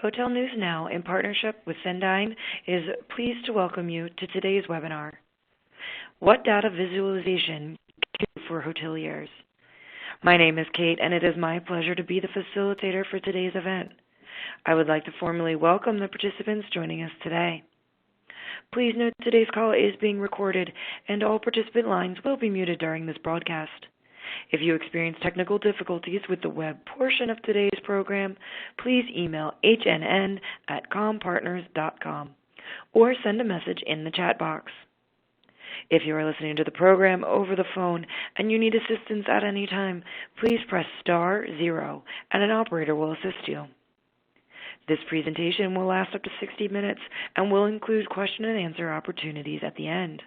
Hotel News Now, in partnership with Cendine, is pleased to welcome you to today's webinar, What Data Visualization Can Do for Hoteliers? My name is Kate, and it is my pleasure to be the facilitator for today's event. I would like to formally welcome the participants joining us today. Please note today's call is being recorded, and all participant lines will be muted during this broadcast. If you experience technical difficulties with the web portion of today's program, please email hnn@compartners.com or send a message in the chat box. If you are listening to the program over the phone and you need assistance at any time, please press *0 and an operator will assist you. This presentation will last up to 60 minutes and will include question and answer opportunities at the end.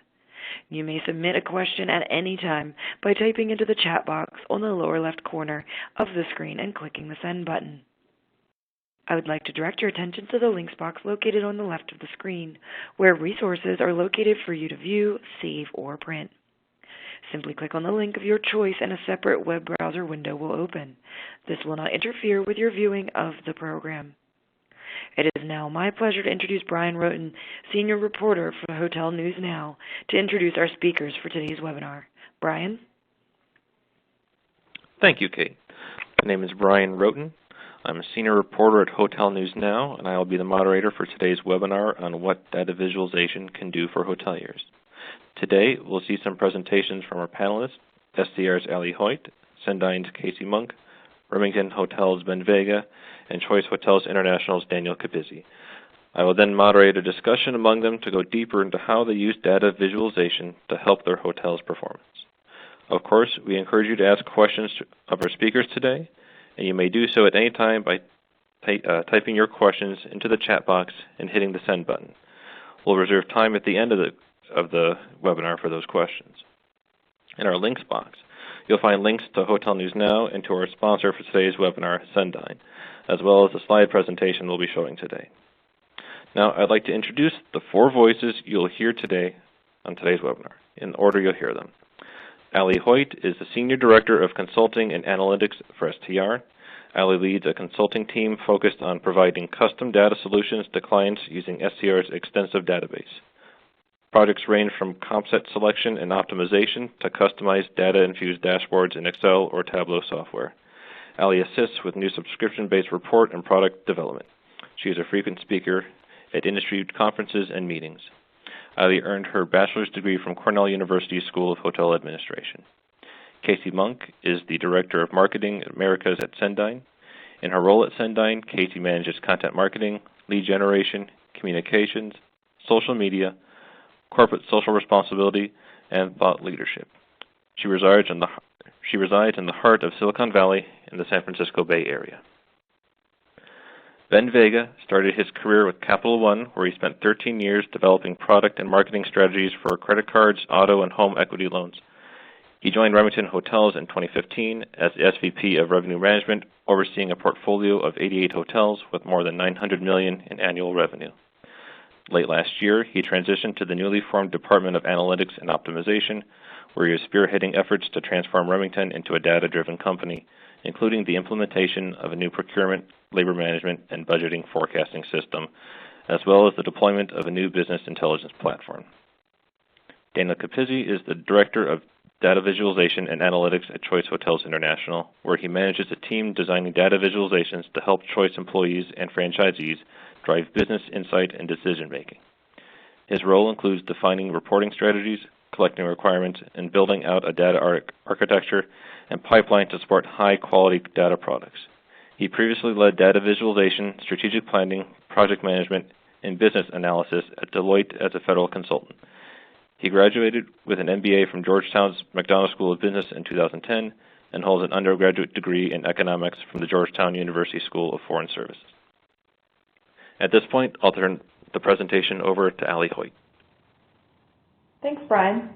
You may submit a question at any time by typing into the chat box on the lower left corner of the screen and clicking the send button. I would like to direct your attention to the links box located on the left of the screen, where resources are located for you to view, save, or print. Simply click on the link of your choice and a separate web browser window will open. This will not interfere with your viewing of the program. It is now my pleasure to introduce Brian Roten, Senior Reporter for Hotel News Now, to introduce our speakers for today's webinar. Brian? Thank you, Kate. My name is Brian Roten. I'm a Senior Reporter at Hotel News Now, and I will be the moderator for today's webinar on what data visualization can do for hoteliers. Today, we'll see some presentations from our panelists, STR's Ali Hoyt, Cendine's Casey Monk, Remington Hotels Ben Vega, and Choice Hotels International's Daniel Capizzi. I will then moderate a discussion among them to go deeper into how they use data visualization to help their hotel's performance. Of course, we encourage you to ask questions of our speakers today, and you may do so at any time by typing your questions into the chat box and hitting the send button. We'll reserve time at the end of the webinar for those questions. In our links box, you'll find links to Hotel News Now and to our sponsor for today's webinar, Cendine, as well as the slide presentation we'll be showing today. Now, I'd like to introduce the four voices you'll hear today on today's webinar, in the order you'll hear them. Ali Hoyt is the Senior Director of Consulting and Analytics for STR. Ali leads a consulting team focused on providing custom data solutions to clients using STR's extensive database. Projects range from comp set selection and optimization to customized data-infused dashboards in Excel or Tableau software. Ali assists with new subscription-based report and product development. She is a frequent speaker at industry conferences and meetings. Ali earned her bachelor's degree from Cornell University School of Hotel Administration. Casey Monk is the Director of Marketing Americas at Cendine. In her role at Cendine, Casey manages content marketing, lead generation, communications, social media, corporate social responsibility, and thought leadership. She resides in the heart of Silicon Valley in the San Francisco Bay Area. Ben Vega started his career with Capital One, where he spent 13 years developing product and marketing strategies for credit cards, auto, and home equity loans. He joined Remington Hotels in 2015 as the SVP of Revenue Management, overseeing a portfolio of 88 hotels with more than $900 million in annual revenue. Late last year, he transitioned to the newly formed Department of Analytics and Optimization, where he is spearheading efforts to transform Remington into a data-driven company, including the implementation of a new procurement, labor management, and budgeting forecasting system, as well as the deployment of a new business intelligence platform. Daniel Capizzi is the Director of Data Visualization and Analytics at Choice Hotels International, where he manages a team designing data visualizations to help Choice employees and franchisees drive business insight and decision-making. His role includes defining reporting strategies, collecting requirements, and building out a data architecture and pipeline to support high-quality data products. He previously led data visualization, strategic planning, project management, and business analysis at Deloitte as a federal consultant. He graduated with an MBA from Georgetown's McDonough School of Business in 2010 and holds an undergraduate degree in economics from the Georgetown University School of Foreign Services. At this point, I'll turn the presentation over to Ali Hoyt. Thanks, Brian.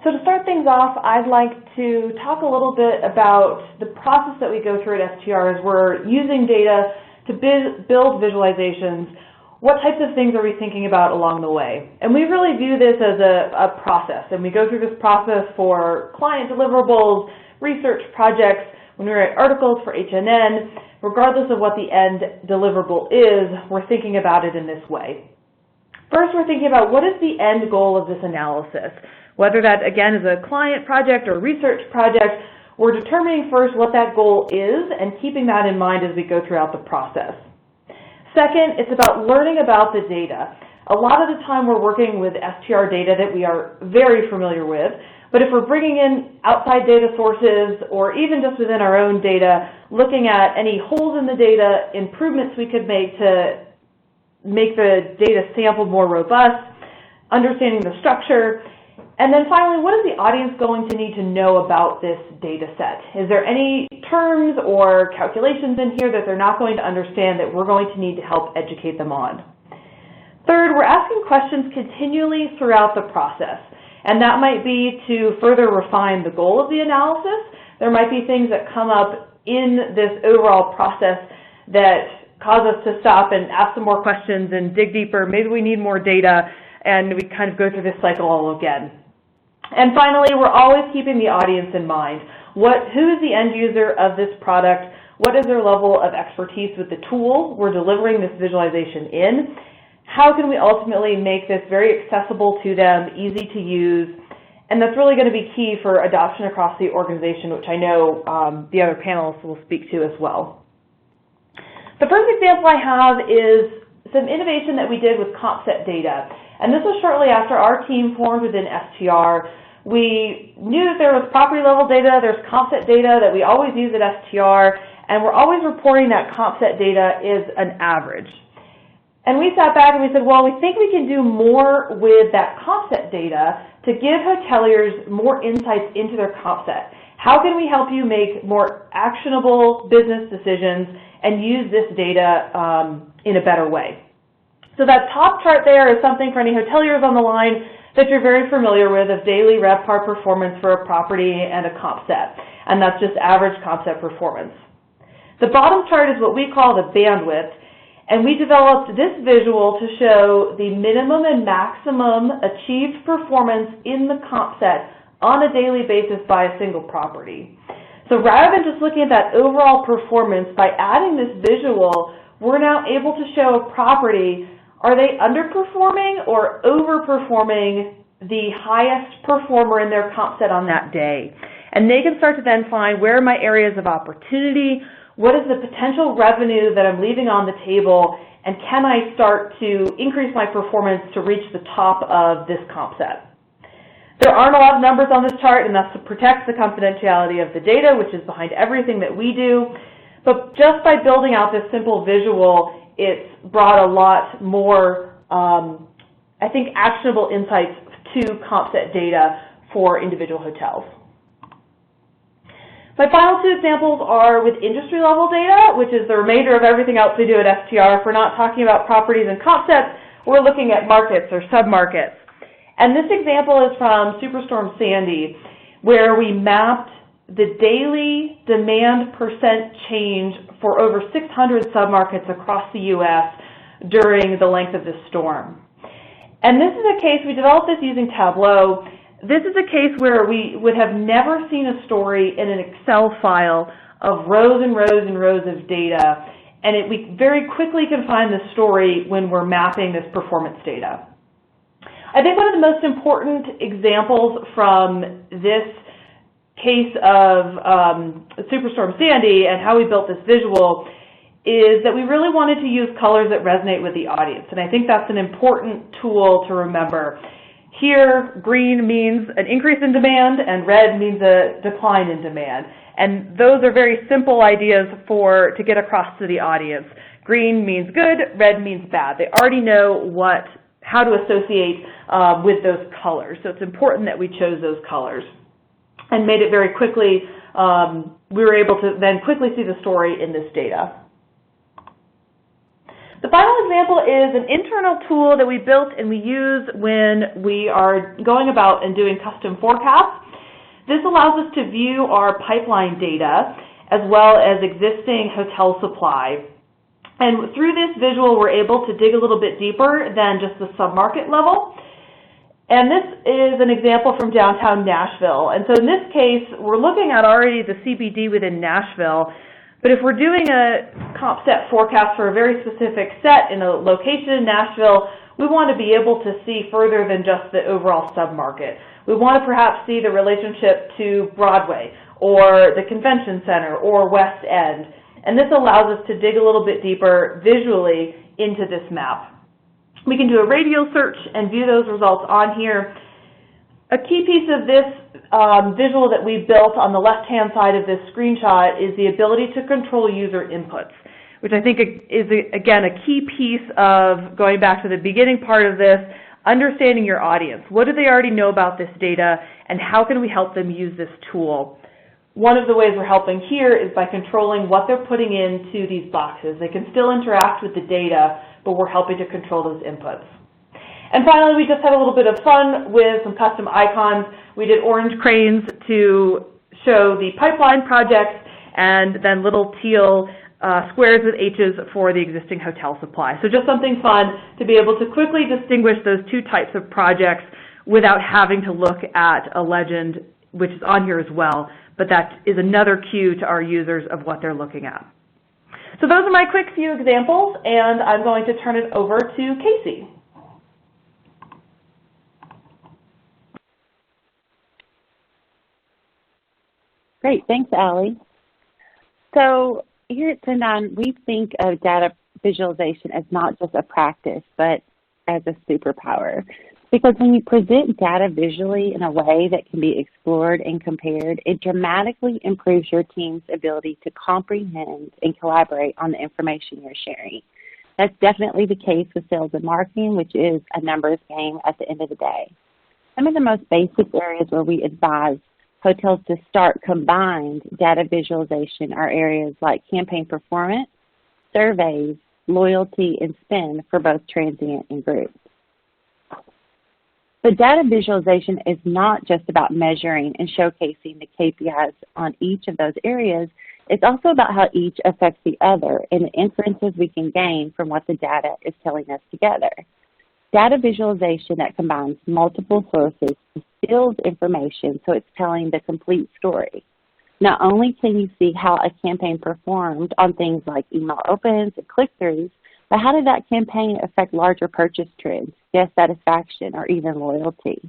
So to start things off, I'd like to talk a little bit about the process that we go through at STR as we're using data to build visualizations. What types of things are we thinking about along the way? And we really view this as a process, and we go through this process for client deliverables, research projects. when we write articles for HNN, regardless of what the end deliverable is, we're thinking about it in this way. First, we're thinking about what is the end goal of this analysis. Whether that, again, is a client project or research project, we're determining first what that goal is and keeping that in mind as we go throughout the process. Second, it's about learning about the data. A lot of the time we're working with STR data that we are very familiar with, but if we're bringing in outside data sources or even just within our own data, looking at any holes in the data, improvements we could make to make the data sample more robust, understanding the structure, and then finally, what is the audience going to need to know about this data set? Is there any terms or calculations in here that they're not going to understand that we're going to need to help educate them on? Third, we're asking questions continually throughout the process, and that might be to further refine the goal of the analysis. There might be things that come up in this overall process that cause us to stop and ask some more questions and dig deeper. Maybe we need more data, and we kind of go through this cycle all again. And finally, we're always keeping the audience in mind. Who is the end user of this product? What is their level of expertise with the tool we're delivering this visualization in? How can we ultimately make this very accessible to them, easy to use? And that's really going to be key for adoption across the organization, which I know the other panelists will speak to as well. The first example I have is some innovation that we did with comp set data. And this was shortly after our team formed within STR. We knew that there was property level data, there's comp set data that we always use at STR, and we're always reporting that comp set data is an average. And we sat back and we said, well, we think we can do more with that comp set data to give hoteliers more insights into their comp set. How can we help you make more actionable business decisions and use this data in a better way? So that top chart there is something for any hoteliers on the line that you're very familiar with, of daily RevPAR performance for a property and a comp set. And that's just average comp set performance. The bottom chart is what we call the bandwidth, and we developed this visual to show the minimum and maximum achieved performance in the comp set on a daily basis by a single property. So rather than just looking at that overall performance, by adding this visual, we're now able to show a property. Are they underperforming or overperforming the highest performer in their comp set on that day? And they can start to then find, where are my areas of opportunity? What is the potential revenue that I'm leaving on the table? And can I start to increase my performance to reach the top of this comp set? There aren't a lot of numbers on this chart, and that's to protect the confidentiality of the data, which is behind everything that we do. But just by building out this simple visual, it's brought a lot more, I think, actionable insights to comp set data for individual hotels. My final two examples are with industry level data, which is the remainder of everything else we do at STR. If we're not talking about properties and comp sets, we're looking at markets or sub-markets. And this example is from Superstorm Sandy, where we mapped the daily demand percent change for over 600 submarkets across the U.S. during the length of this storm. And this is a case, we developed this using Tableau. This is a case where we would have never seen a story in an Excel file of rows and rows and rows of data, and we very quickly can find the story when we're mapping this performance data. I think one of the most important examples from this case of Superstorm Sandy and how we built this visual is that we really wanted to use colors that resonate with the audience, and I think that's an important tool to remember. Here, green means an increase in demand, and red means a decline in demand. And those are very simple ideas to get across to the audience. Green means good, red means bad. They already know how to associate with those colors. So it's important that we chose those colors and made it very quickly. We were able to then quickly see the story in this data. The final example is an internal tool that we built and we use when we are going about and doing custom forecasts. This allows us to view our pipeline data as well as existing hotel supply. And through this visual, we're able to dig a little bit deeper than just the submarket level. And this is an example from downtown Nashville. And so in this case, we're looking at already the CBD within Nashville, but if we're doing a comp set forecast for a very specific set in a location in Nashville, we want to be able to see further than just the overall submarket. We want to perhaps see the relationship to Broadway or the Convention Center or West End. And this allows us to dig a little bit deeper visually into this map. We can do a radial search and view those results on here. A key piece of this visual that we built on the left-hand side of this screenshot is the ability to control user inputs, which I think is, again, a key piece of going back to the beginning part of this, understanding your audience. What do they already know about this data, and how can we help them use this tool? One of the ways we're helping here is by controlling what they're putting into these boxes. They can still interact with the data, but we're helping to control those inputs. And finally, we just had a little bit of fun with some custom icons. We did orange cranes to show the pipeline projects, and then little teal squares with H's for the existing hotel supply. So just something fun to be able to quickly distinguish those two types of projects without having to look at a legend, which is on here as well, but that is another cue to our users of what they're looking at. So those are my quick few examples, and I'm going to turn it over to Casey. Great, thanks, Allie. So here at Cendon, we think of data visualization as not just a practice, but as a superpower. Because when you present data visually in a way that can be explored and compared, it dramatically improves your team's ability to comprehend and collaborate on the information you're sharing. That's definitely the case with sales and marketing, which is a numbers game at the end of the day. Some of the most basic areas where we advise hotels to start combined data visualization are areas like campaign performance, surveys, loyalty, and spend for both transient and group. But data visualization is not just about measuring and showcasing the KPIs on each of those areas. It's also about how each affects the other and the inferences we can gain from what the data is telling us together. Data visualization that combines multiple sources distills information so it's telling the complete story. Not only can you see how a campaign performed on things like email opens and click-throughs, but how did that campaign affect larger purchase trends, guest satisfaction, or even loyalty?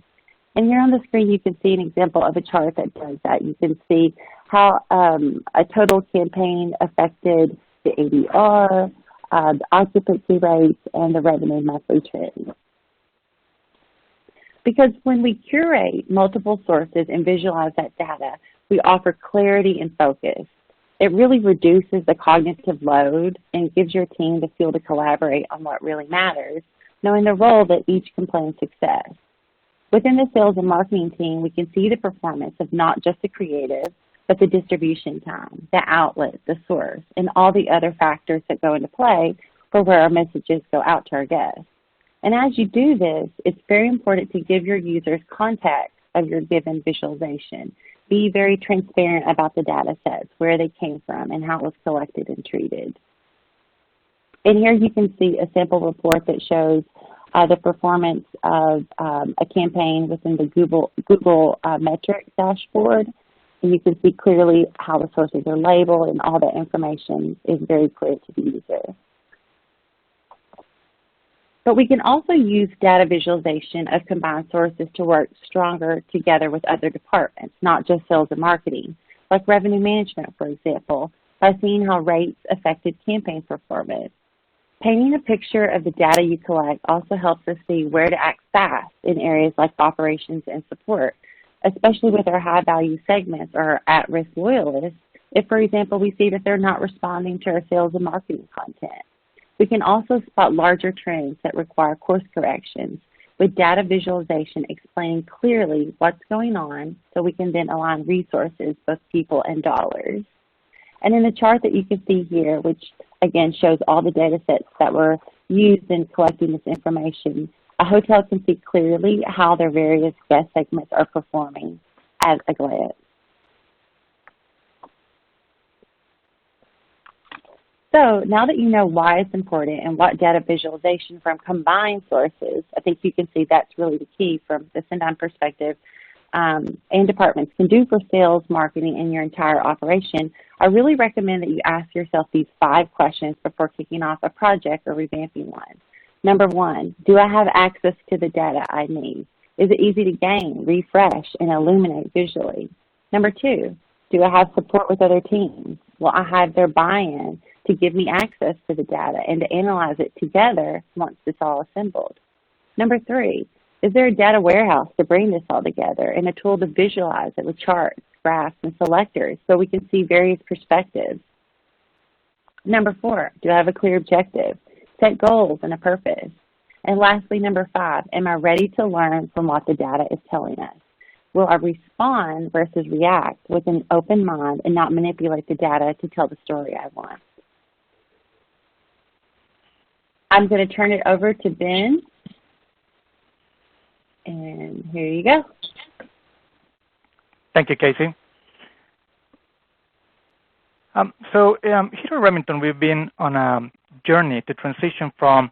And here on the screen, you can see an example of a chart that does that. You can see how a total campaign affected the ADR, the occupancy rates, and the revenue monthly trends. Because when we curate multiple sources and visualize that data, we offer clarity and focus. It really reduces the cognitive load and gives your team the feel to collaborate on what really matters, knowing the role that each can play in success. Within the sales and marketing team, we can see the performance of not just the creative, but the distribution time, the outlet, the source, and all the other factors that go into play for where our messages go out to our guests. And as you do this, it's very important to give your users context of your given visualization. Be very transparent about the data sets, where they came from, and how it was collected and treated. And here you can see a sample report that shows the performance of a campaign within the Google metrics dashboard. And you can see clearly how the sources are labeled, and all that information is very clear to the user. But we can also use data visualization of combined sources to work stronger together with other departments, not just sales and marketing, like revenue management, for example, by seeing how rates affected campaign performance. Painting a picture of the data you collect also helps us see where to act fast in areas like operations and support, especially with our high-value segments or at-risk loyalists, if, for example, we see that they're not responding to our sales and marketing content. We can also spot larger trends that require course corrections, with data visualization explaining clearly what's going on so we can then align resources, both people and dollars. And in the chart that you can see here, which again shows all the data sets that were used in collecting this information, a hotel can see clearly how their various guest segments are performing at a glance. So now that you know why it's important and what data visualization from combined sources, I think you can see that's really the key from the Send-On perspective, and departments can do for sales, marketing, and your entire operation, I really recommend that you ask yourself these 5 questions before kicking off a project or revamping one. Number 1, do I have access to the data I need? Is it easy to gain, refresh, and illuminate visually? Number 2, do I have support with other teams? Will I have their buy-in to give me access to the data and to analyze it together once it's all assembled? Number 3, is there a data warehouse to bring this all together and a tool to visualize it with charts, graphs, and selectors so we can see various perspectives? Number 4, do I have a clear objective, set goals, and a purpose? And lastly, number 5, am I ready to learn from what the data is telling us? Will I respond versus react with an open mind and not manipulate the data to tell the story I want? I'm going to turn it over to Ben. And here you go. Thank you, Casey. Here at Remington, we've been on a journey to transition from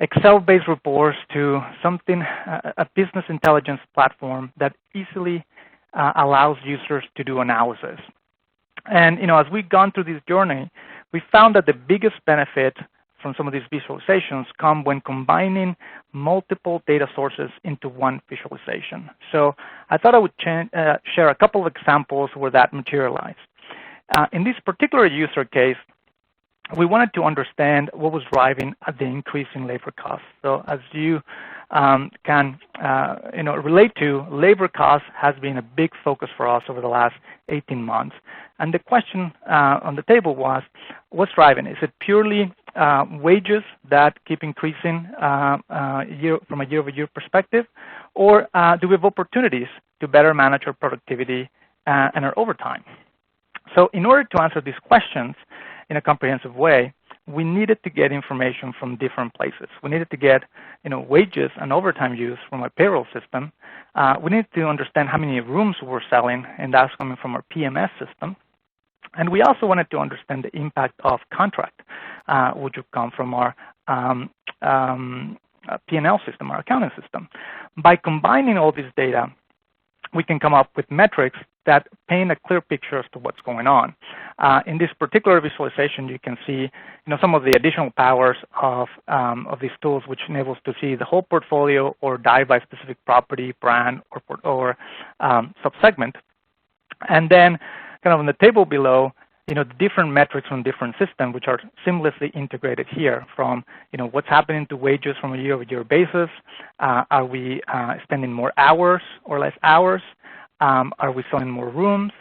Excel-based reports to something, a business intelligence platform that easily allows users to do analysis. And as we've gone through this journey, we found that the biggest benefit from some of these visualizations come when combining multiple data sources into one visualization. So I thought I would share a couple of examples where that materialized. In this particular user case, we wanted to understand what was driving the increase in labor costs. So as you can relate to, labor costs has been a big focus for us over the last 18 months. And the question on the table was, what's driving? Is it purely wages that keep increasing from a year-over-year perspective, or do we have opportunities to better manage our productivity and our overtime? So in order to answer these questions in a comprehensive way, we needed to get information from different places. We needed to get wages and overtime use from our payroll system. We needed to understand how many rooms we're selling, and that's coming from our PMS system. And we also wanted to understand the impact of contract, which would come from our P&L system, our accounting system. By combining all this data, we can come up with metrics that paint a clear picture as to what's going on. In this particular visualization, you can see some of the additional powers of these tools, which enables to see the whole portfolio or dive by specific property, brand, or subsegment. And then kind of on the table below, the different metrics from different systems, which are seamlessly integrated here from, what's happening to wages from a year-over-year basis. Are we spending more hours or less hours? Are we selling more rooms?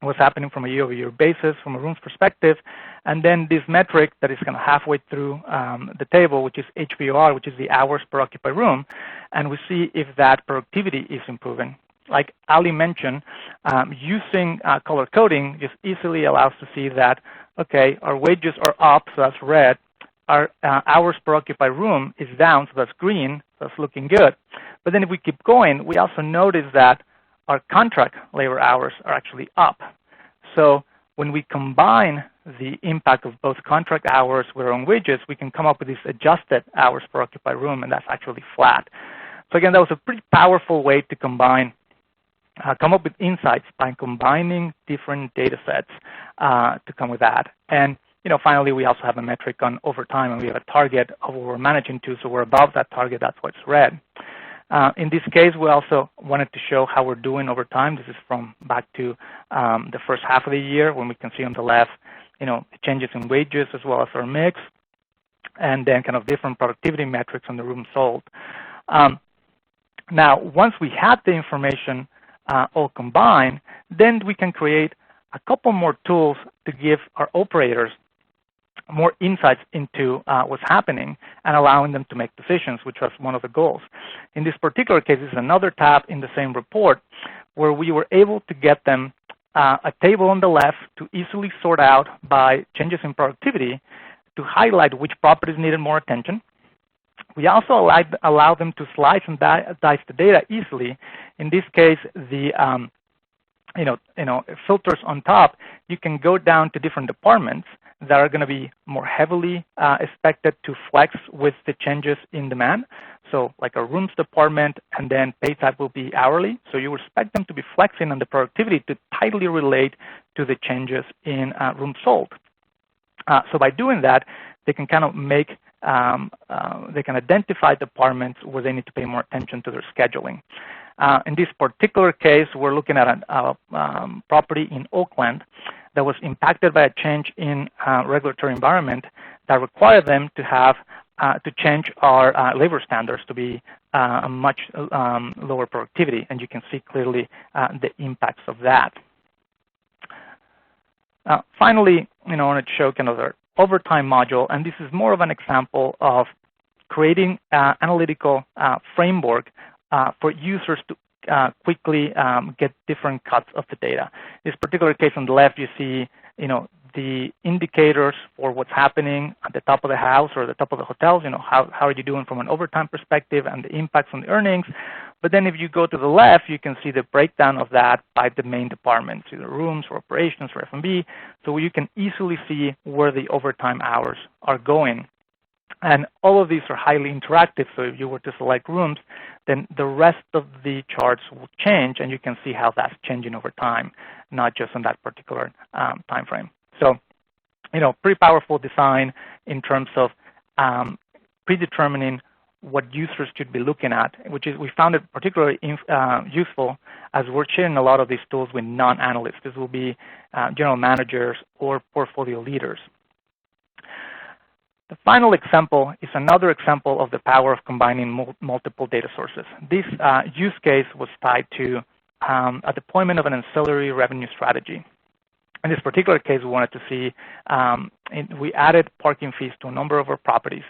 What's happening from a year-over-year basis from a rooms perspective? And then this metric that is kind of halfway through the table, which is HPOR, which is the hours per occupied room, and we see if that productivity is improving. Like Ali mentioned, using color coding just easily allows to see that, okay, our wages are up, so that's red. Our hours per occupied room is down, so that's green, so that's looking good. But then if we keep going, we also notice that our contract labor hours are actually up. So when we combine the impact of both contract hours with our own wages, we can come up with this adjusted hours per occupied room, and that's actually flat. So again, that was a pretty powerful way to come up with insights by combining different data sets to come with that. And finally, we also have a metric on overtime, and we have a target of what we're managing to, so we're above that target. That's what's red. In this case, we also wanted to show how we're doing over time. This is from back to the first half of the year, when we can see on the left, changes in wages as well as our mix, and then kind of different productivity metrics on the room sold. Now, once we had the information all combined, then we can create a couple more tools to give our operators more insights into what's happening and allowing them to make decisions, which was one of the goals. In this particular case, this is another tab in the same report where we were able to get them a table on the left to easily sort out by changes in productivity to highlight which properties needed more attention. We also allow them to slice and dice the data easily. In this case, the filters on top, you can go down to different departments that are going to be more heavily expected to flex with the changes in demand. So like a rooms department, and then pay type will be hourly. So you expect them to be flexing on the productivity to tightly relate to the changes in rooms sold. So by doing that, they can kind of make, they can identify departments where they need to pay more attention to their scheduling. In this particular case, we're looking at a property in Oakland that was impacted by a change in regulatory environment that required them to have to change our labor standards to be a much lower productivity, and you can see clearly the impacts of that. Finally, I want to show kind of our overtime module, and this is more of an example of creating analytical framework for users to quickly get different cuts of the data. In this particular case on the left, you see, the indicators for what's happening at the top of the house or the top of the hotels, how are you doing from an overtime perspective and the impacts on the earnings. But then if you go to the left, you can see the breakdown of that by the main departments, either rooms or operations or F&B, so you can easily see where the overtime hours are going. And all of these are highly interactive, so if you were to select rooms, then the rest of the charts will change, and you can see how that's changing over time, not just on that particular time frame. So, pretty powerful design in terms of predetermining what users should be looking at, which is, we found it particularly useful as we're sharing a lot of these tools with non-analysts. This will be general managers or portfolio leaders. The final example is another example of the power of combining multiple data sources. This use case was tied to a deployment of an ancillary revenue strategy. In this particular case, we wanted to see, we added parking fees to a number of our properties,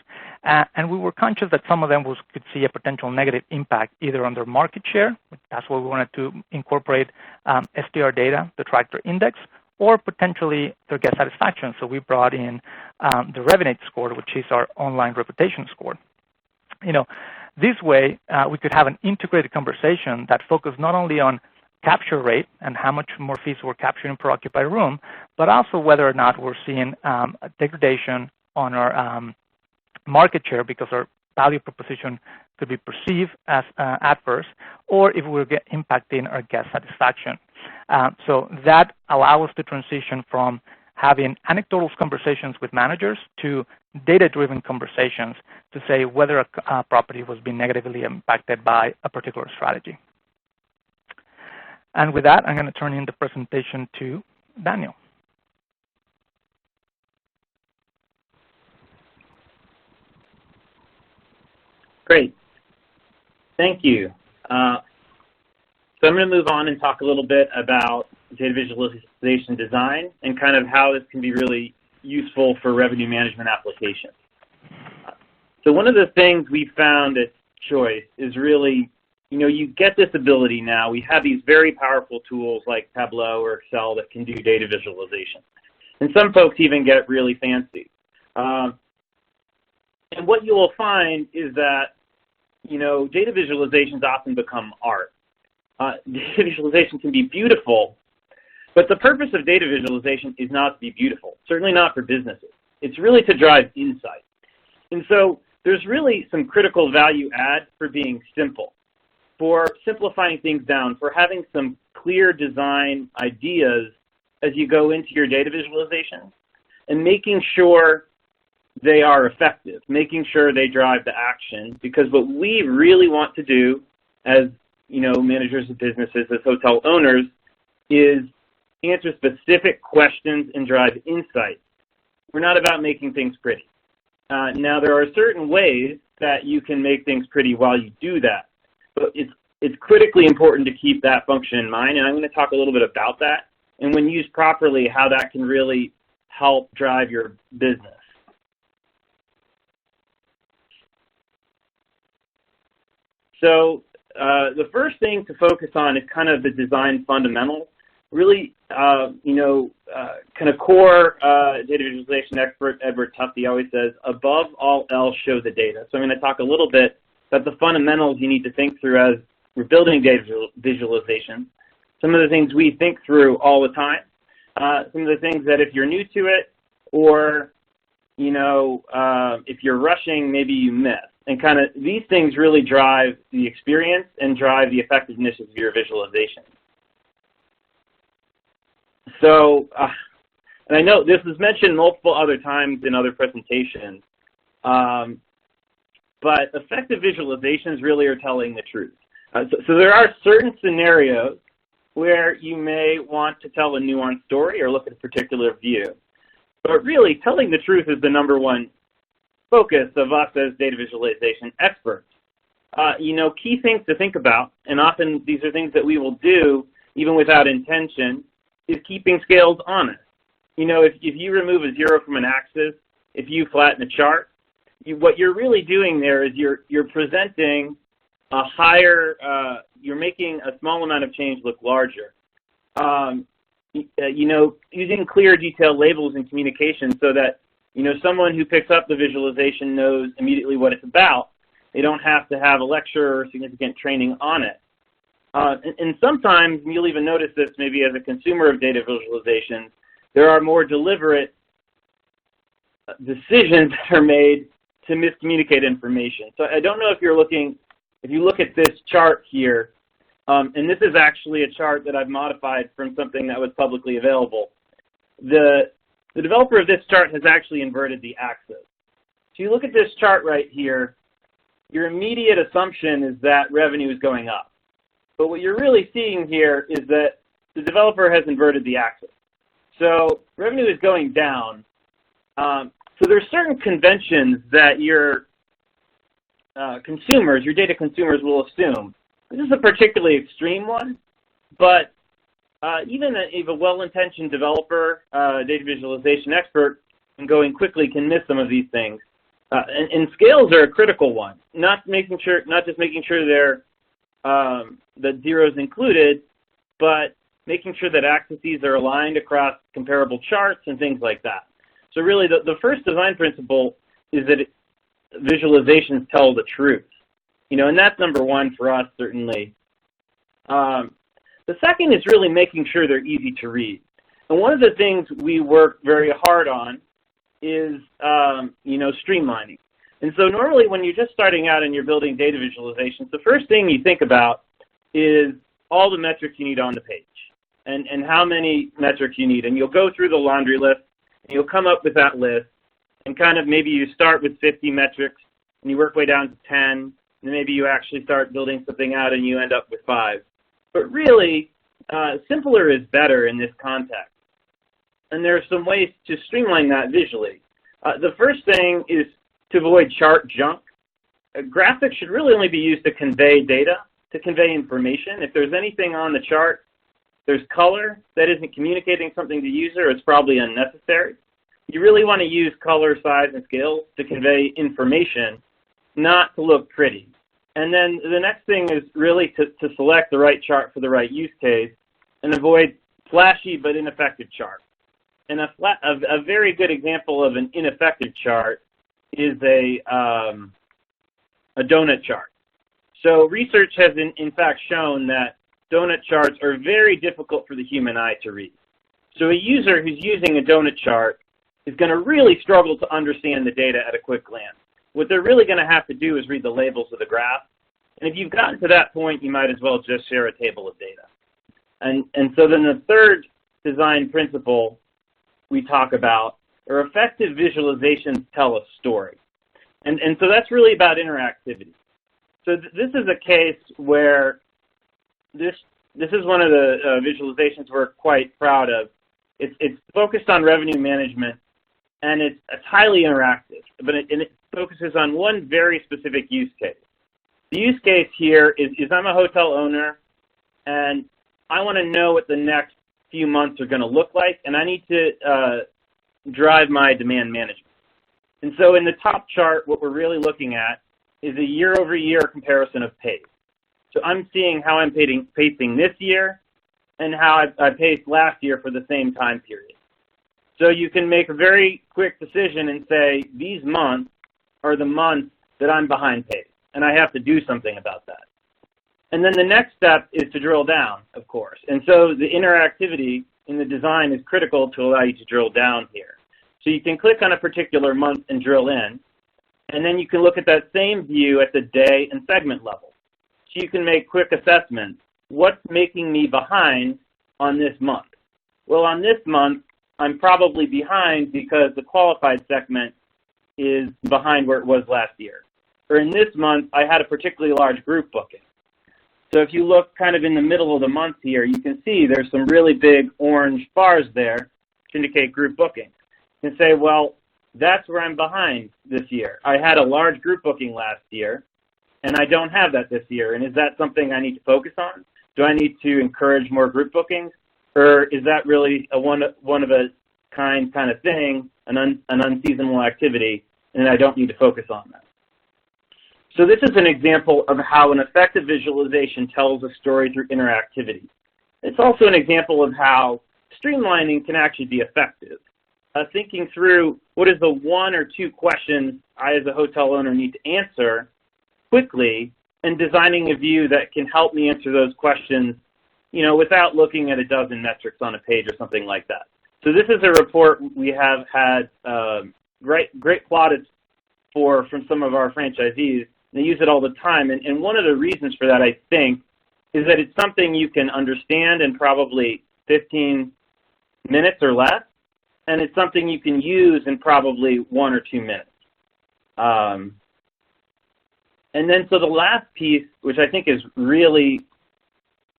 and we were conscious that some of them could see a potential negative impact either on their market share, that's why we wanted to incorporate STR data, the track their index, or potentially their guest satisfaction. So we brought in the Revenate score, which is our online reputation score. This way, we could have an integrated conversation that focused not only on capture rate and how much more fees we're capturing per occupied room, but also whether or not we're seeing a degradation on our market share because our value proposition could be perceived as adverse, or if we're impacting our guest satisfaction. So that allows us to transition from having anecdotal conversations with managers to data-driven conversations to say whether a property was being negatively impacted by a particular strategy. And with that, I'm going to turn in the presentation to Daniel. Great. Thank you. So I'm going to move on and talk a little bit about data visualization design and kind of how this can be really useful for revenue management applications. So one of the things we found at Choice is really, you get this ability now. We have these very powerful tools like Tableau or Excel that can do data visualization. And some folks even get really fancy. And what you will find is that, data visualizations often become art. Data visualization can be beautiful, but the purpose of data visualization is not to be beautiful, certainly not for businesses. It's really to drive insight. And so there's really some critical value add for being simple, for simplifying things down, for having some clear design ideas as you go into your data visualization, and making sure they are effective, making sure they drive the action, because what we really want to do as managers of businesses, as hotel owners, is answer specific questions and drive insight. We're not about making things pretty. Now, there are certain ways that you can make things pretty while you do that, but it's critically important to keep that function in mind, and I'm going to talk a little bit about that, and when used properly, how that can really help drive your business. So the first thing to focus on is kind of the design fundamentals. Really, kind of core data visualization expert Edward Tufte always says, above all else, show the data. So I'm going to talk a little bit about the fundamentals you need to think through as we're building data visualization. some of the things we think through all the time, some of the things that if you're new to it or, you know, if you're rushing, maybe you miss. And kind of these things really drive the experience and drive the effectiveness of your visualization. So, and I know this was mentioned multiple other times in other presentations, but effective visualizations really are telling the truth. So there are certain scenarios where you may want to tell a nuanced story or look at a particular view. But really, telling the truth is the #1 focus of us as data visualization experts. You know, key things to think about, and often these are things that we will do even without intention, is keeping scales honest. You know, if you remove a 0 from an axis, if you flatten a chart, what you're really doing there is you're presenting a higher, you're making a small amount of change look larger. You know, using clear, detailed labels in communication so that, you know, someone who picks up the visualization knows immediately what it's about. They don't have to have a lecture or significant training on it. And sometimes, and you'll even notice this maybe as a consumer of data visualizations, there are more deliberate decisions that are made to miscommunicate information. So I don't know if you're looking, if you look at this chart here, and this is actually a chart that I've modified from something that was publicly available. The developer of this chart has actually inverted the axis. So you look at this chart right here, your immediate assumption is that revenue is going up. But what you're really seeing here is that the developer has inverted the axis. So revenue is going down. So there's certain conventions that your consumers, your data consumers will assume. This is a particularly extreme one, but even if a well-intentioned developer, data visualization expert, and going quickly can miss some of these things. And scales are a critical one. Not just making sure they're that zeros included, but making sure that axes are aligned across comparable charts and things like that. So really, the first design principle is that visualizations tell the truth. You know, and that's #1 for us, certainly. The second is really making sure they're easy to read. And one of the things we work very hard on is, you know, streamlining. And so normally when you're just starting out and you're building data visualizations, the first thing you think about is all the metrics you need on the page and how many metrics you need. And you'll go through the laundry list, and you'll come up with that list, and kind of maybe you start with 50 metrics, and you work way down to 10, and maybe you actually start building something out and you end up with 5. But really, simpler is better in this context. And there are some ways to streamline that visually. The first thing is to avoid chart junk. Graphics should really only be used to convey data, to convey information. If there's anything on the chart, there's color that isn't communicating something to the user, it's probably unnecessary. You really want to use color, size, and scale to convey information, not to look pretty. And then the next thing is really to select the right chart for the right use case and avoid flashy but ineffective charts. And a very good example of an ineffective chart is a donut chart. So research has in fact shown that donut charts are very difficult for the human eye to read. So a user who's using a donut chart is going to really struggle to understand the data at a quick glance. What they're really going to have to do is read the labels of the graph. And if you've gotten to that point, you might as well just share a table of data. And so then the third design principle we talk about are effective visualizations tell a story. And so that's really about interactivity. So this is a case where this is one of the visualizations we're quite proud of. It's focused on revenue management, and it's highly interactive, but it focuses on one very specific use case. The use case here is I'm a hotel owner, and I want to know what the next few months are going to look like, and I need to drive my demand management. And so in the top chart, what we're really looking at is a year-over-year comparison of pace. So I'm seeing how I'm pacing this year and how I paced last year for the same time period. So you can make a very quick decision and say, these months are the months that I'm behind pace, and I have to do something about that. And then the next step is to drill down, of course. And so the interactivity in the design is critical to allow you to drill down here. So you can click on a particular month and drill in, and then you can look at that same view at the day and segment level. So you can make quick assessments. What's making me behind on this month? Well, on this month, I'm probably behind because the qualified segment is behind where it was last year. Or in this month, I had a particularly large group booking. So if you look kind of in the middle of the month here, you can see there's some really big orange bars there to indicate group booking. You can say, well, that's where I'm behind this year. I had a large group booking last year, and I don't have that this year. And is that something I need to focus on? Do I need to encourage more group bookings? Or is that really a one of a kind of thing, an unseasonal activity, and I don't need to focus on that? So this is an example of how an effective visualization tells a story through interactivity. It's also an example of how streamlining can actually be effective. Thinking through what is the one or two questions I as a hotel owner need to answer quickly, and designing a view that can help me answer those questions, you know, without looking at a dozen metrics on a page or something like that. So this is a report we have had great plaudits from some of our franchisees. They use it all the time, and one of the reasons for that, I think, is that it's something you can understand in probably 15 minutes or less, and it's something you can use in probably 1 or 2 minutes. And then so the last piece, which I think is really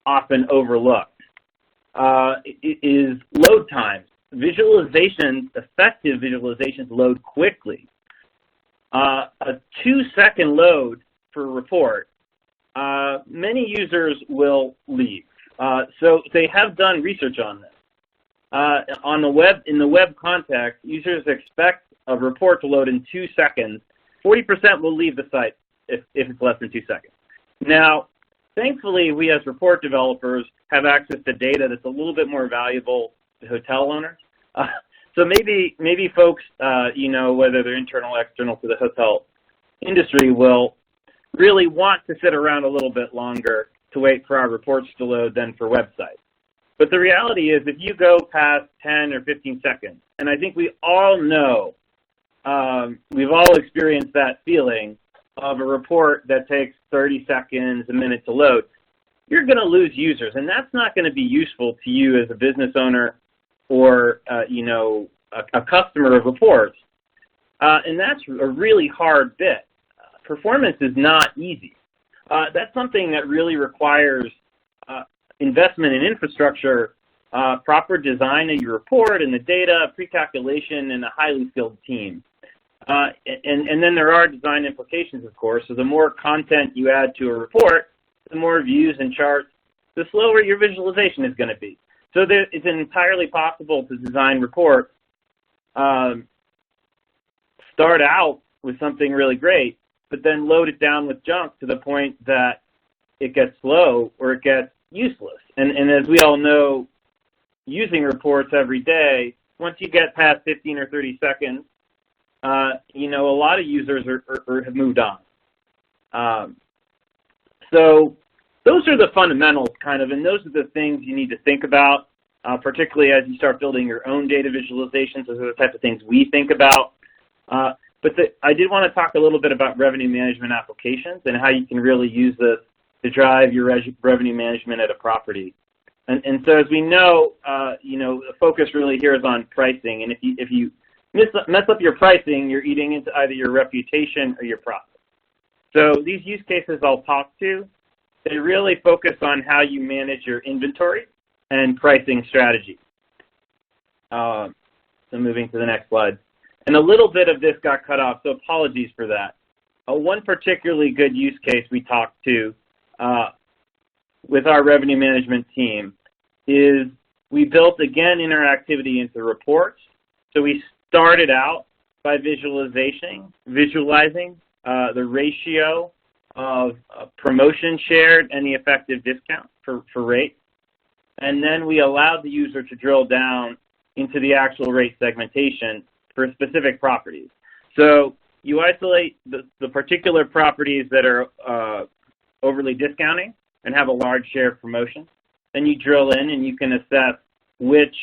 often overlooked, is load times. Visualizations, effective visualizations load quickly. A 2-second load for a report, many users will leave. So they have done research on this. On the web, in the web context, users expect a report to load in 2 seconds. 40% will leave the site if it's less than 2 seconds. Now, thankfully, we as report developers have access to data that's a little bit more valuable to hotel owners. So maybe folks, you know, whether they're internal or external to the hotel industry, will really want to sit around a little bit longer to wait for our reports to load than for websites. But the reality is, if you go past 10 or 15 seconds, and I think we all know, we've all experienced that feeling of a report that takes 30 seconds, a minute to load, you're going to lose users, and that's not going to be useful to you as a business owner or, you know, a customer of reports. And that's a really hard bit. Performance is not easy. That's something that really requires investment in infrastructure, proper design of your report and the data, pre-calculation, and a highly skilled team. And then there are design implications, of course. So the more content you add to a report, the more views and charts, the slower your visualization is going to be. So it's entirely possible to design reports, start out with something really great, but then load it down with junk to the point that it gets slow or it gets useless. And as we all know, using reports every day, once you get past 15 or 30 seconds, you know, a lot of users have moved on. So those are the fundamentals, kind of, and those are the things you need to think about, particularly as you start building your own data visualizations. Those are the types of things we think about. But I did want to talk a little bit about revenue management applications and how you can really use this to drive your revenue management at a property. And so as we know, you know, the focus really here is on pricing. And if you mess up your pricing, you're eating into either your reputation or your profit. So these use cases I'll talk to, they really focus on how you manage your inventory and pricing strategy. So moving to the next slide. And a little bit of this got cut off, so apologies for that. One particularly good use case we talked to with our revenue management team is we built, again, interactivity into reports. So we started out by visualizing the ratio of promotion shared and the effective discount for rate. And then we allowed the user to drill down into the actual rate segmentation for specific properties. So you isolate the particular properties that are overly discounting, and have a large share of promotion. Then you drill in and you can assess which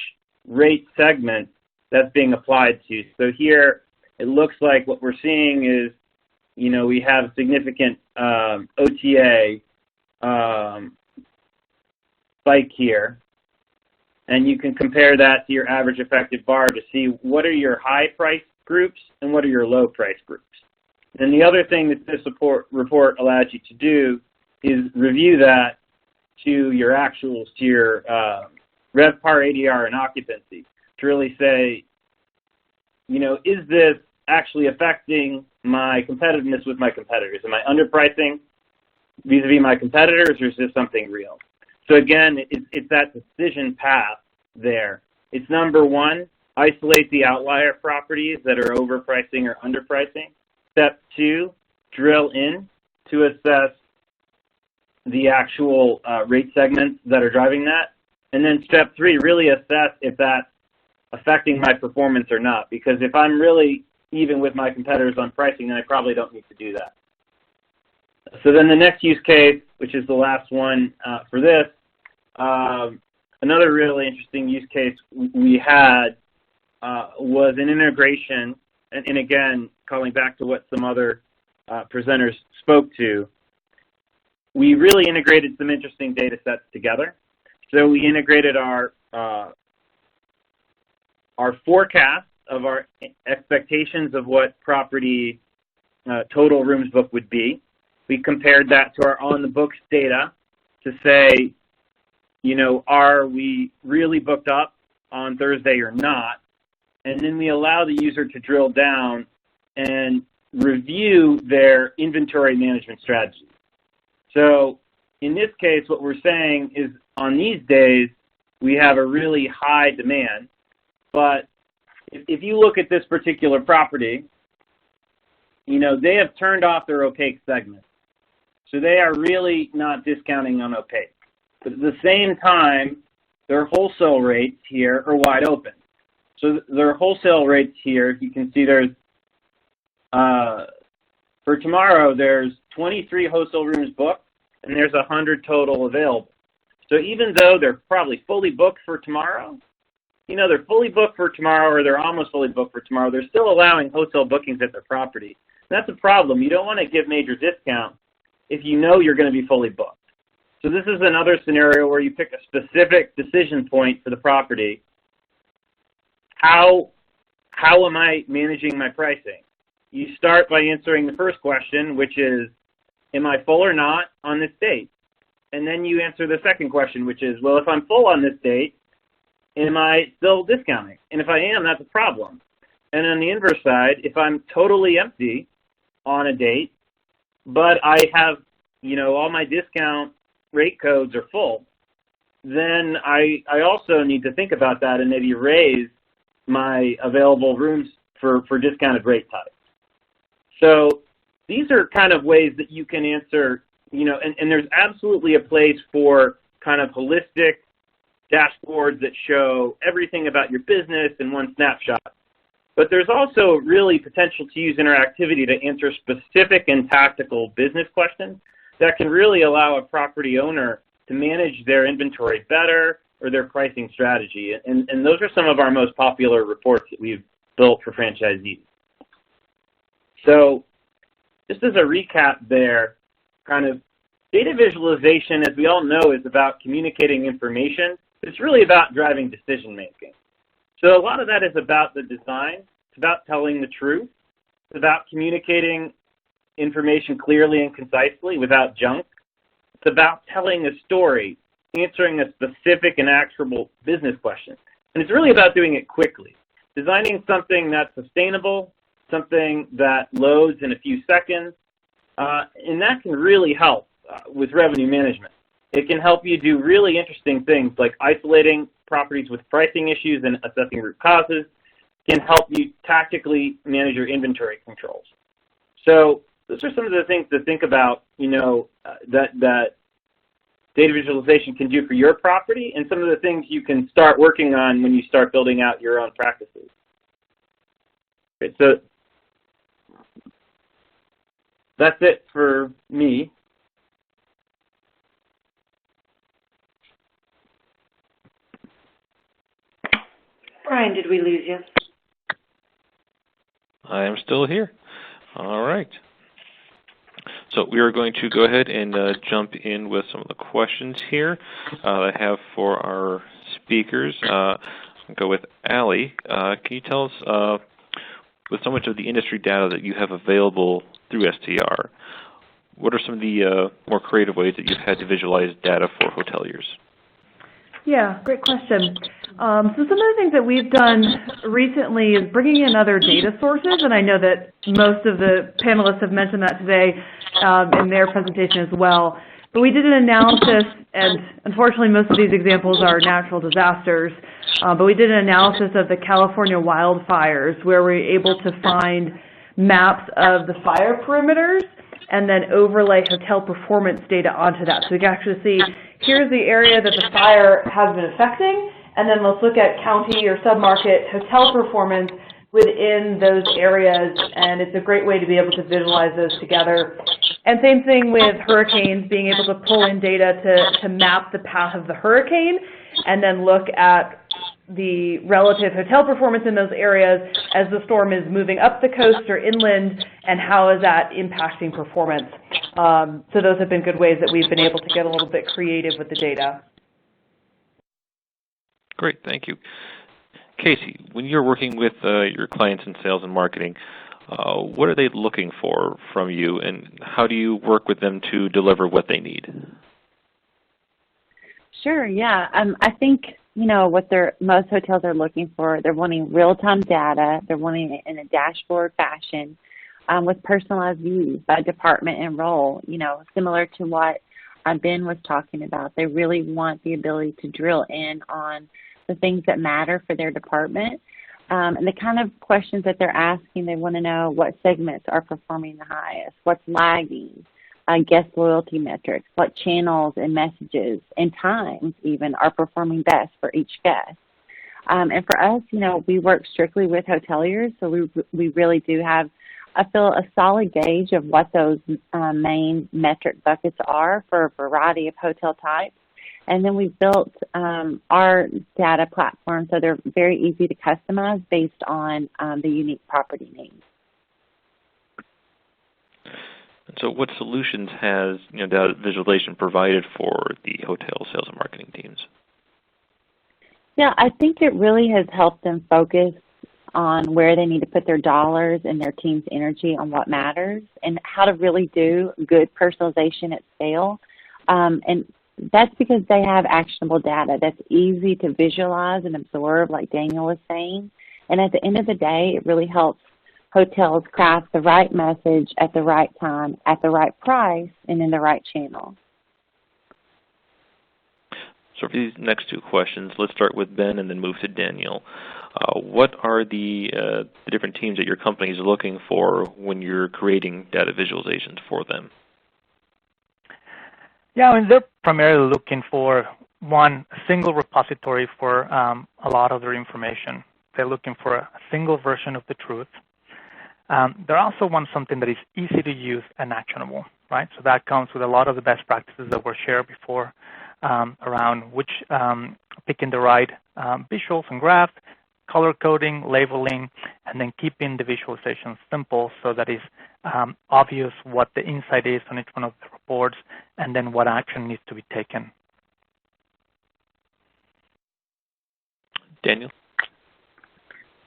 rate segment that's being applied to. So here it looks like what we're seeing is, we have significant OTA spike here, and you can compare that to your average effective bar to see what are your high price groups and what are your low price groups. And the other thing that this report allows you to do is review that to your actuals, to your RevPAR, ADR, and occupancy, to really say, is this actually affecting my competitiveness with my competitors? Am I underpricing vis-a-vis my competitors, or is this something real? So again, it's that decision path there. It's number one, isolate the outlier properties that are overpricing or underpricing. Step two, drill in to assess the actual rate segments that are driving that. And then step three, really assess if that's affecting my performance or not. Because if I'm really even with my competitors on pricing, then I probably don't need to do that. So then the next use case, which is the last one for this, another really interesting use case we had was an integration, and again, calling back to what some other presenters spoke to, we really integrated some interesting data sets together. So we integrated our forecast of our expectations of what property total rooms booked would be. We compared that to our on-the-books data to say, are we really booked up on Thursday or not? And then we allow the user to drill down and review their inventory management strategy. So in this case, what we're saying is on these days, we have a really high demand, but if you look at this particular property, they have turned off their opaque segment. So they are really not discounting on opaque. But at the same time, their wholesale rates here are wide open. So their wholesale rates here, you can see there's, for tomorrow, there's 23 wholesale rooms booked, and there's 100 total available. So even though they're probably fully booked for tomorrow, they're fully booked for tomorrow or they're almost fully booked for tomorrow, they're still allowing wholesale bookings at their property. And that's a problem. You don't want to give major discounts if you know you're going to be fully booked. So this is another scenario where you pick a specific decision point for the property. How am I managing my pricing? You start by answering the first question, which is, am I full or not on this date? And then you answer the second question, which is, well, if I'm full on this date, am I still discounting? And if I am, that's a problem. And on the inverse side, if I'm totally empty on a date, but I have, all my discount rate codes are full, then I also need to think about that and maybe raise my available rooms for discounted rate types. So these are kind of ways that you can answer, and there's absolutely a place for kind of holistic dashboards that show everything about your business in one snapshot. But there's also really potential to use interactivity to answer specific and tactical business questions that can really allow a property owner to manage their inventory better or their pricing strategy. And those are some of our most popular reports that we've built for franchisees. So just as a recap there, kind of data visualization, as we all know, is about communicating information. It's really about driving decision making. So a lot of that is about the design. It's about telling the truth. It's about communicating information clearly and concisely without junk. It's about telling a story, answering a specific and actionable business question. And it's really about doing it quickly. Designing something that's sustainable, something that loads in a few seconds, and that can really help with revenue management. It can help you do really interesting things like isolating properties with pricing issues and assessing root causes. It can help you tactically manage your inventory controls. So those are some of the things to think about, that data visualization can do for your property, and some of the things you can start working on when you start building out your own practices. Okay, so that's it for me. Brian, did we lose you? I am still here. All right. So we are going to go ahead and jump in with some of the questions here I have for our speakers. I'll go with Allie. Can you tell us, with so much of the industry data that you have available through STR, what are some of the more creative ways that you've had to visualize data for hoteliers? Yeah, great question. So some of the things that we've done recently is bringing in other data sources, and I know that most of the panelists have mentioned that today in their presentation as well. But we did an analysis, and unfortunately most of these examples are natural disasters, but we did an analysis of the California wildfires where we were able to find maps of the fire perimeters and then overlay hotel performance data onto that. So we can actually see, here's the area that the fire has been affecting, and then let's look at county or submarket hotel performance within those areas, and it's a great way to be able to visualize those together. And same thing with hurricanes, being able to pull in data to map the path of the hurricane, and then look at the relative hotel performance in those areas as the storm is moving up the coast or inland, and how is that impacting performance. So those have been good ways that we've been able to get a little bit creative with the data. Great, thank you. Casey, when you're working with your clients in sales and marketing, what are they looking for from you, and how do you work with them to deliver what they need? Sure, yeah. I think, what most hotels are looking for, they're wanting real-time data. They're wanting it in a dashboard fashion with personalized views by department and role, similar to what Ben was talking about. They really want the ability to drill in on the things that matter for their department. And the kind of questions that they're asking, they want to know what segments are performing the highest, what's lagging, guest loyalty metrics, what channels and messages and times even are performing best for each guest. And for us, we work strictly with hoteliers, so we really do have, I feel, a solid gauge of what those main metric buckets are for a variety of hotel types. And then we built our data platform so they're very easy to customize based on the unique property needs. So what solutions has data visualization provided for the hotel sales and marketing teams? Yeah, I think it really has helped them focus on where they need to put their dollars and their team's energy on what matters and how to really do good personalization at scale. And that's because they have actionable data that's easy to visualize and absorb, like Daniel was saying. And at the end of the day, it really helps hotels craft the right message at the right time, at the right price, and in the right channel. So for these next two questions, let's start with Ben and then move to Daniel. What are the different teams that your company is looking for when you're creating data visualizations for them? Yeah, I mean, they're primarily looking for one single repository for a lot of their information. They're looking for a single version of the truth. They also want something that is easy to use and actionable, right? So that comes with a lot of the best practices that were shared before around picking the right visuals and graphs, color coding, labeling, and then keeping the visualization simple so that it's obvious what the insight is on each one of the reports and then what action needs to be taken. Daniel?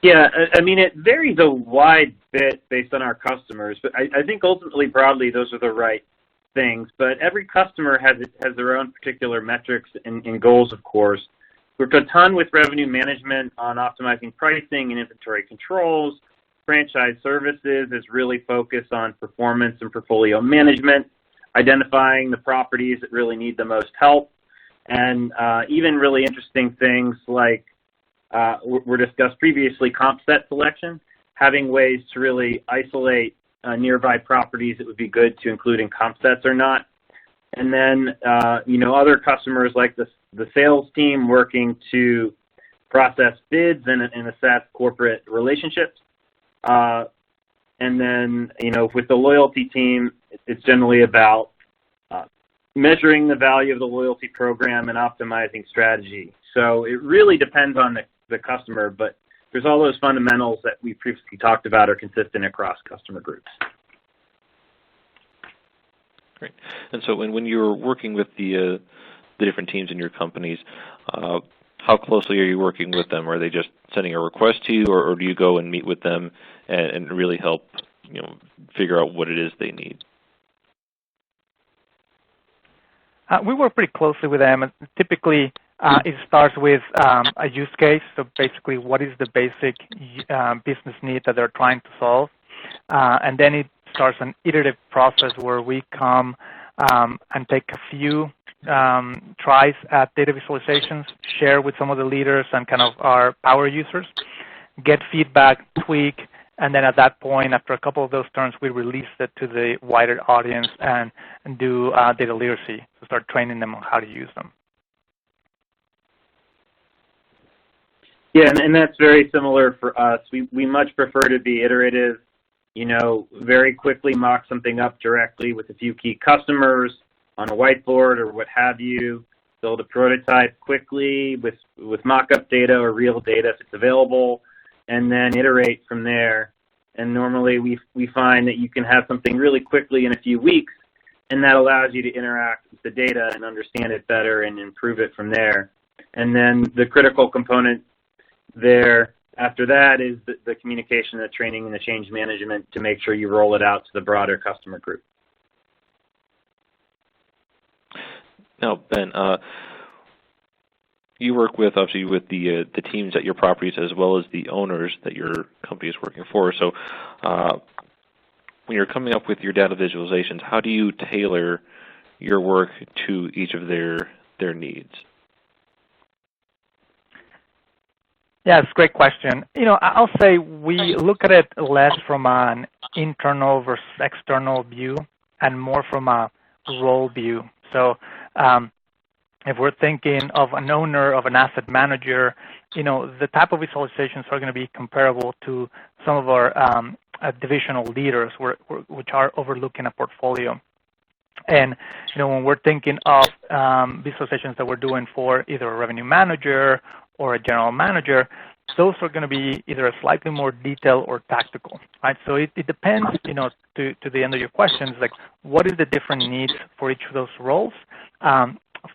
Yeah, I mean, it varies a wide bit based on our customers, but I think ultimately, broadly, those are the right things. But every customer has their own particular metrics and goals, of course. We've worked a ton with revenue management on optimizing pricing and inventory controls. Franchise services is really focused on performance and portfolio management, identifying the properties that really need the most help, and even really interesting things like were discussed previously, comp set selection, having ways to really isolate nearby properties that would be good to include in comp sets or not. And then, other customers like the sales team working to process bids and assess corporate relationships. And then, with the loyalty team, it's generally about measuring the value of the loyalty program and optimizing strategy. So it really depends on the customer, but There's all those fundamentals that we previously talked about are consistent across customer groups. Great. And so when you're working with the different teams in your companies, how closely are you working with them? Are they just sending a request to you, or do you go and meet with them and really help figure out what it is they need? We work pretty closely with them. Typically, it starts with a use case. So basically, what is the basic business need that they're trying to solve? And then it starts an iterative process where we come and take a few tries at data visualizations, share with some of the leaders and kind of our power users, get feedback, tweak, and then at that point, after a couple of those turns, we release it to the wider audience and do data literacy to start training them on how to use them. Yeah, and that's very similar for us. We much prefer to be iterative, very quickly mock something up directly with a few key customers on a whiteboard or what have you, build a prototype quickly with mock-up data or real data if it's available, and then iterate from there. And normally we find that you can have something really quickly in a few weeks, and that allows you to interact with the data and understand it better and improve it from there. And then the critical component there after that is the communication, the training, and the change management to make sure you roll it out to the broader customer group. Now, Ben, you work with, obviously, with the teams at your properties as well as the owners that your company is working for. So when you're coming up with your data visualizations, how do you tailor your work to each of their needs? Yeah, it's a great question. I'll say we look at it less from an internal versus external view and more from a role view. So if we're thinking of an owner, of an asset manager, the type of visualizations are going to be comparable to some of our divisional leaders, which are overlooking a portfolio. And when we're thinking of visualizations that we're doing for either a revenue manager or a general manager, those are going to be either a slightly more detailed or tactical, right? So it depends, to the end of your questions, like what is the different needs for each of those roles.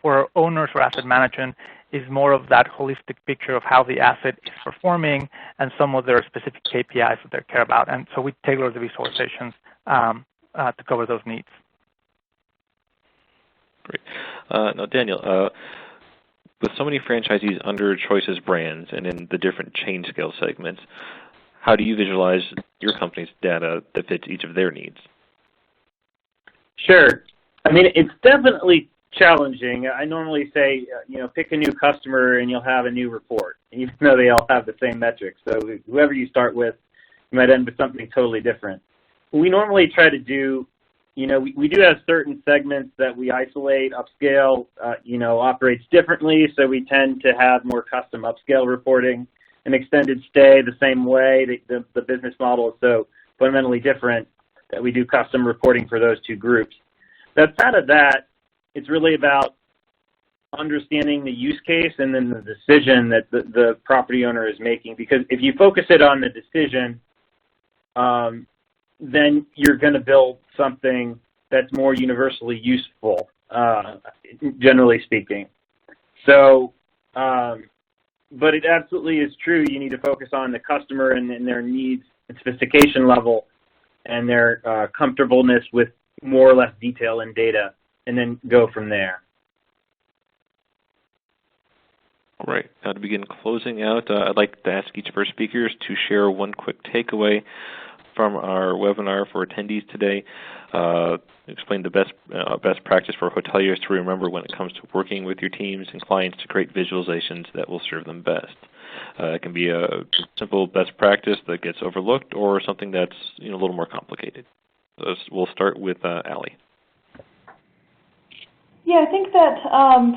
For owners or asset management is more of that holistic picture of how the asset is performing and some of their specific KPIs that they care about. And so we tailor the visualizations to cover those needs. Great. Now, Daniel, with so many franchisees under Choice's brands and in the different chain scale segments, how do you visualize your company's data that fits each of their needs? Sure. I mean, it's definitely challenging. I normally say, pick a new customer and you'll have a new report, even though they all have the same metrics. So whoever you start with, you might end with something totally different. We normally try to do, we do have certain segments that we isolate. Upscale, operates differently, so we tend to have more custom upscale reporting. And extended stay the same way. The business model is so fundamentally different that we do custom reporting for those two groups. Outside of that, it's really about understanding the use case and then the decision that the property owner is making. Because if you focus it on the decision, then you're going to build something that's more universally useful, generally speaking. So, but it absolutely is true. You need to focus on the customer and their needs and sophistication level and their comfortableness with more or less detail and data, and then go from there. Great. Now to begin closing out, I'd like to ask each of our speakers to share one quick takeaway from our webinar for attendees today. Explain the best practice for hoteliers to remember when it comes to working with your teams and clients to create visualizations that will serve them best. It can be a simple best practice that gets overlooked or something that's a little more complicated. So we'll start with Ali. Yeah, I think that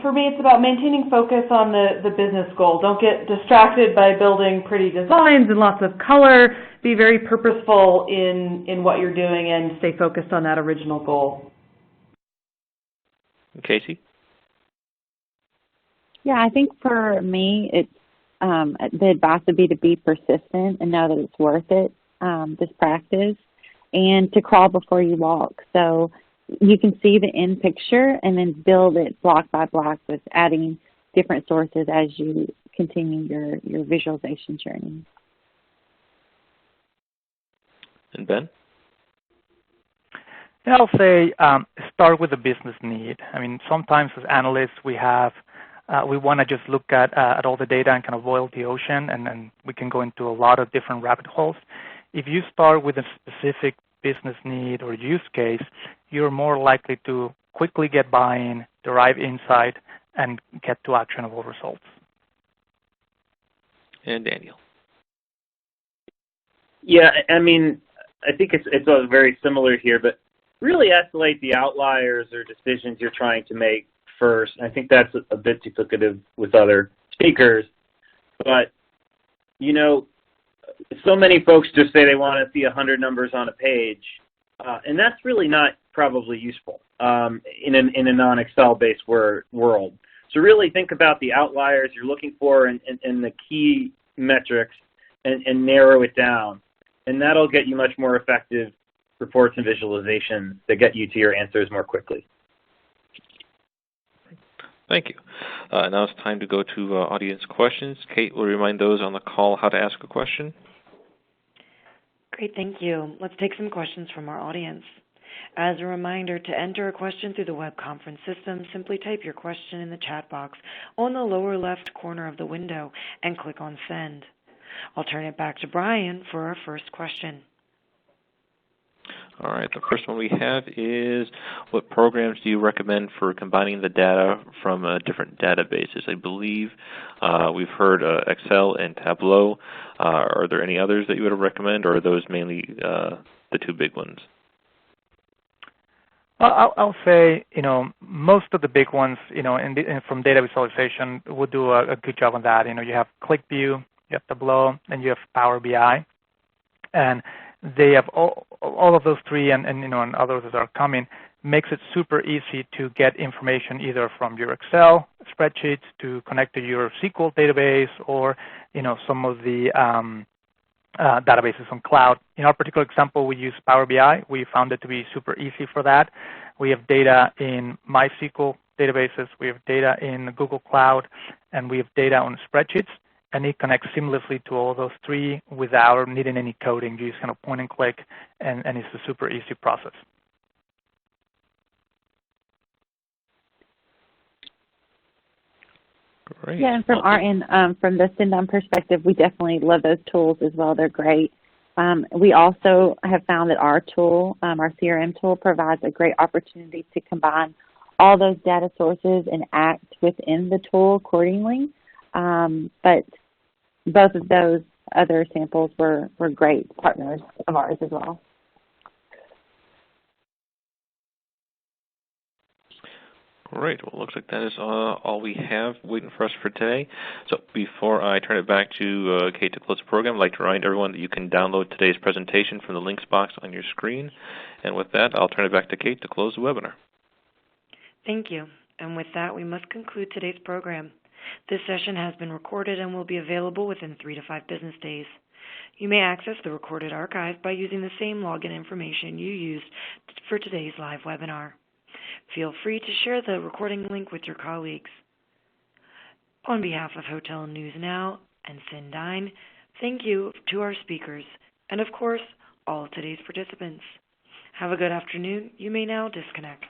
for me it's about maintaining focus on the business goal. Don't get distracted by building pretty designs and lots of color. Be very purposeful in what you're doing and stay focused on that original goal. Casey? Yeah, I think for me it's The advice would be to be persistent and know that it's worth it, this practice, and to crawl before you walk. So you can see the end picture and then build it block by block with adding different sources as you continue your visualization journey. And Ben? Yeah, I'll say start with the business need. I mean, sometimes as analysts we want to just look at all the data and kind of boil the ocean, and then we can go into a lot of different rabbit holes. If you start with a specific business need or use case, you're more likely to quickly get buy-in, derive insight, and get to actionable results. And Daniel? Yeah, I mean, I think it's very similar here, but really isolate the outliers or decisions you're trying to make first. I think that's a bit duplicative with other speakers, but you know, so many folks just say they want to see 100 numbers on a page, and that's really not probably useful in a non-Excel based world. So really think about the outliers you're looking for and the key metrics and narrow it down, and that'll get you much more effective reports and visualizations that get you to your answers more quickly. Thank you. Now it's time to go to audience questions. Kate will remind those on the call how to ask a question. Great, thank you. Let's take some questions from our audience. As a reminder, to enter a question through the web conference system, simply type your question in the chat box on the lower left corner of the window and click on Send. I'll turn it back to Brian for our first question. All right, the first one we have is, what programs do you recommend for combining the data from different databases? I believe we've heard Excel and Tableau. Are there any others that you would recommend, or are those mainly the two big ones? I'll say, most of the big ones, from data visualization would do a good job on that. You have ClickView, you have Tableau, and you have Power BI. And they have all of those three, and others that are coming, makes it super easy to get information either from your Excel spreadsheets to connect to your SQL database, or some of the databases on cloud. In our particular example, we use Power BI. We found it to be super easy for that. We have data in MySQL databases, we have data in Google Cloud, and we have data on spreadsheets. And it connects seamlessly to all those three without needing any coding. You just kind of point and click, and it's a super easy process. Great. Yeah, and from our end, from the send-on perspective, we definitely love those tools as well. They're great. We also have found that our tool, our CRM tool, provides a great opportunity to combine all those data sources and act within the tool accordingly. But both of those other samples were great partners of ours as well. Great. Well, it looks like that is all we have waiting for us for today. So before I turn it back to Kate to close the program, I'd like to remind everyone that you can download today's presentation from the links box on your screen. And with that, I'll turn it back to Kate to close the webinar. Thank you. And with that, we must conclude today's program. This session has been recorded and will be available within 3 to 5 business days. You may access the recorded archive by using the same login information you used for today's live webinar. Feel free to share the recording link with your colleagues. On behalf of Hotel News Now and Sendine, thank you to our speakers and, of course, all of today's participants. Have a good afternoon. You may now disconnect.